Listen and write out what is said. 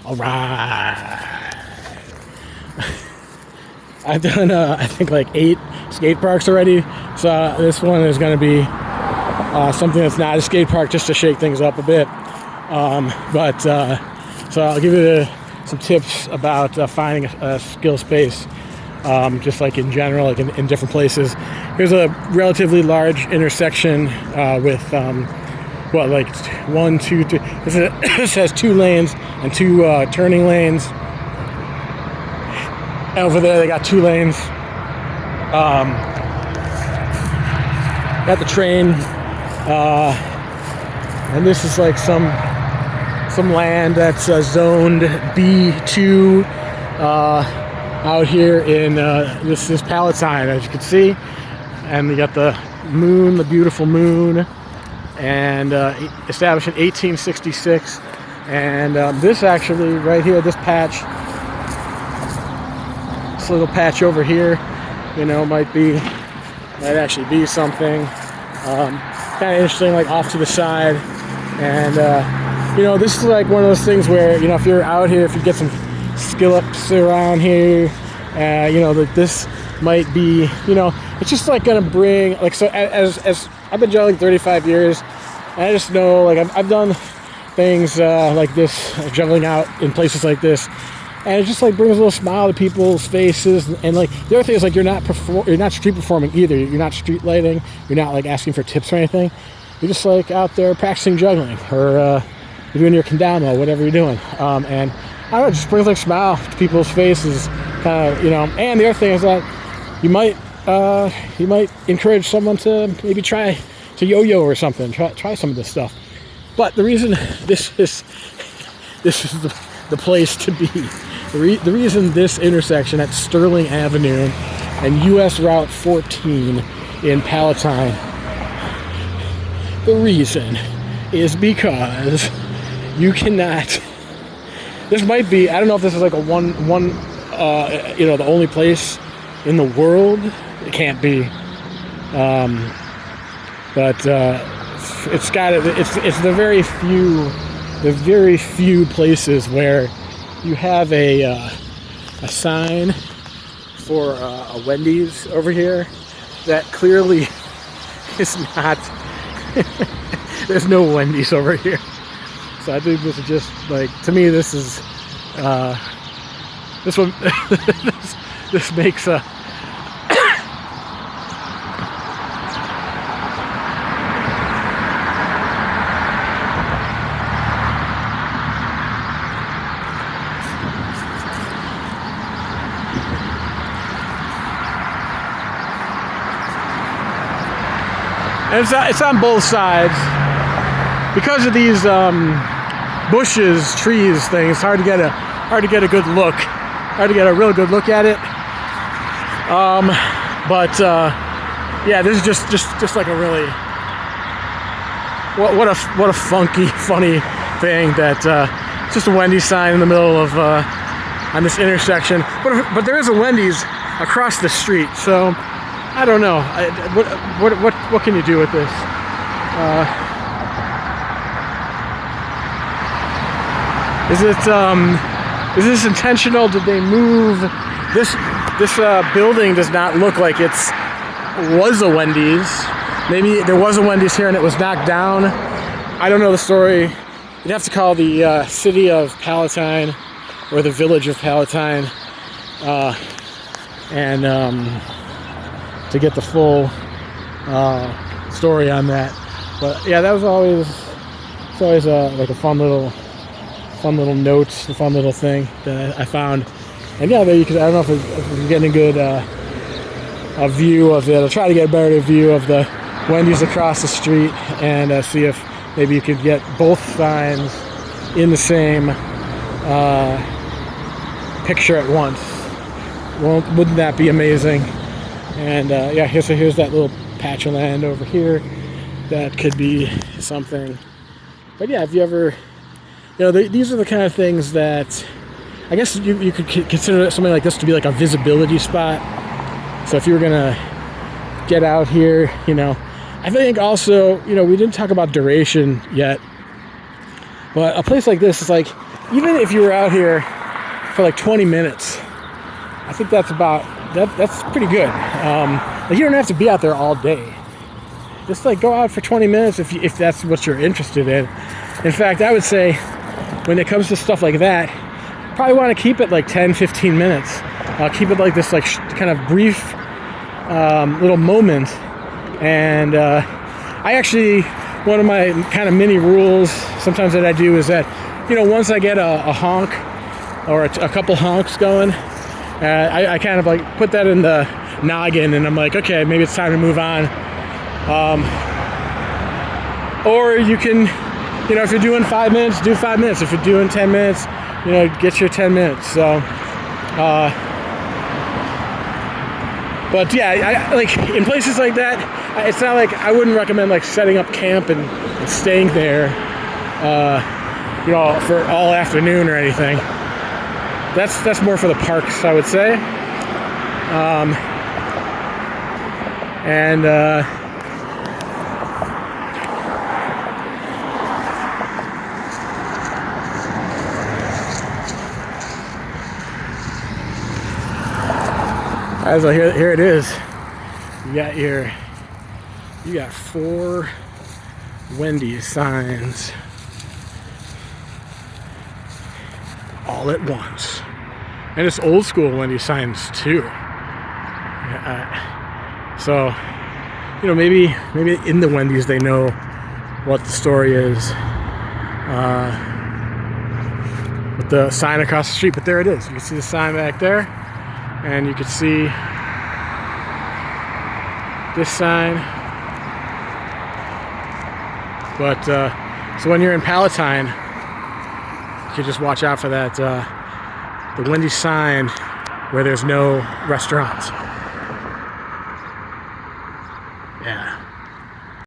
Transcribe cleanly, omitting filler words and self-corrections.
All right. I've done, I think, like 8 skate parks already. So this one is going to be something that's not a skate park, just to shake things up a bit. So I'll give you some tips about finding a skill space, just like in general, like in different places. Here's a relatively large intersection with, like 1, 2, 3. This has 2 lanes and 2 turning lanes. And over there they got 2 lanes. Got the train, and this is like some land that's zoned B2 out here in this is Palatine, as you can see. And we got the moon, the beautiful moon, and established in 1866. And this actually right here, this patch, this little patch over here, might actually be something kind of interesting, like off to the side. And this is like one of those things where, if you're out here, if you get some skillups around here, that this might be, it's just like gonna bring, like, so as I've been juggling 35 years, and I just know, like, I've done things like this, like juggling out in places like this, and it just like brings a little smile to people's faces. And like the other thing is, like, you're not street performing either. You're not street lighting. You're not like asking for tips or anything. You're just like out there practicing juggling, or you're doing your kendama, whatever you're doing. And I don't know, it just brings like a smile to people's faces, kind of, And the other thing is that you might encourage someone to maybe try to yo-yo or something. Try some of this stuff. But the reason this is the place to be, the reason this intersection at Sterling Avenue and US Route 14 in Palatine, the reason is because you cannot. This might be, I don't know if this is like a the only place in the world. It can't be. But it's the very few places where you have a sign for a Wendy's over here that clearly is not. There's no Wendy's over here. So I think this is just like, to me, this is this one. this makes a. And it's on both sides. Because of these bushes, trees, things, it's hard to get a good look. Hard to get a real good look at it. Yeah, this is just like a really what a funky, funny thing that it's just a Wendy's sign in the middle of on this intersection. But there is a Wendy's across the street, so I don't know. What can you do with this? Is this intentional? Did they move this building? Does not look like was a Wendy's. Maybe there was a Wendy's here and it was knocked down. I don't know the story. You'd have to call the city of Palatine or the village of Palatine and to get the full story on that. But yeah, that was always like a fun little notes, a fun little thing that I found. And yeah, there you could, I don't know if you're getting a good a view of it. I'll try to get a better view of the Wendy's across the street and see if maybe you could get both signs in the same picture at once. Well, wouldn't that be amazing? And yeah, here's that little patch of land over here that could be something. But yeah, if you ever, these are the kind of things that I guess you could consider something like this to be like a visibility spot. So if you were gonna get out here, I think also, we didn't talk about duration yet, but a place like this is like, even if you were out here for like 20 minutes, I think that's pretty good. Like you don't have to be out there all day. Just like go out for 20 minutes if that's what you're interested in. In fact, I would say when it comes to stuff like that, probably want to keep it like 10-15 minutes. Keep it like this like kind of brief little moment. And I actually, one of my kind of mini rules sometimes that I do is that, you know, once I get a honk or a couple honks going, I kind of like put that in the noggin and I'm like, okay, maybe it's time to move on. Or you can, you know, if you're doing 5 minutes, do 5 minutes. If you're doing 10 minutes, you know, get your 10 minutes. So, but yeah, I like in places like that, it's not like I wouldn't recommend like setting up camp and staying there, you know, for all afternoon or anything. That's more for the parks, I would say. So here it is. You got 4 Wendy signs all at once, and it's old school Wendy signs too. So, you know, maybe in the Wendy's they know what the story is with the sign across the street. But there it is. You can see the sign back there, and you can see this sign. But so when you're in Palatine, you can just watch out for that the Wendy sign where there's no restaurants. Yeah.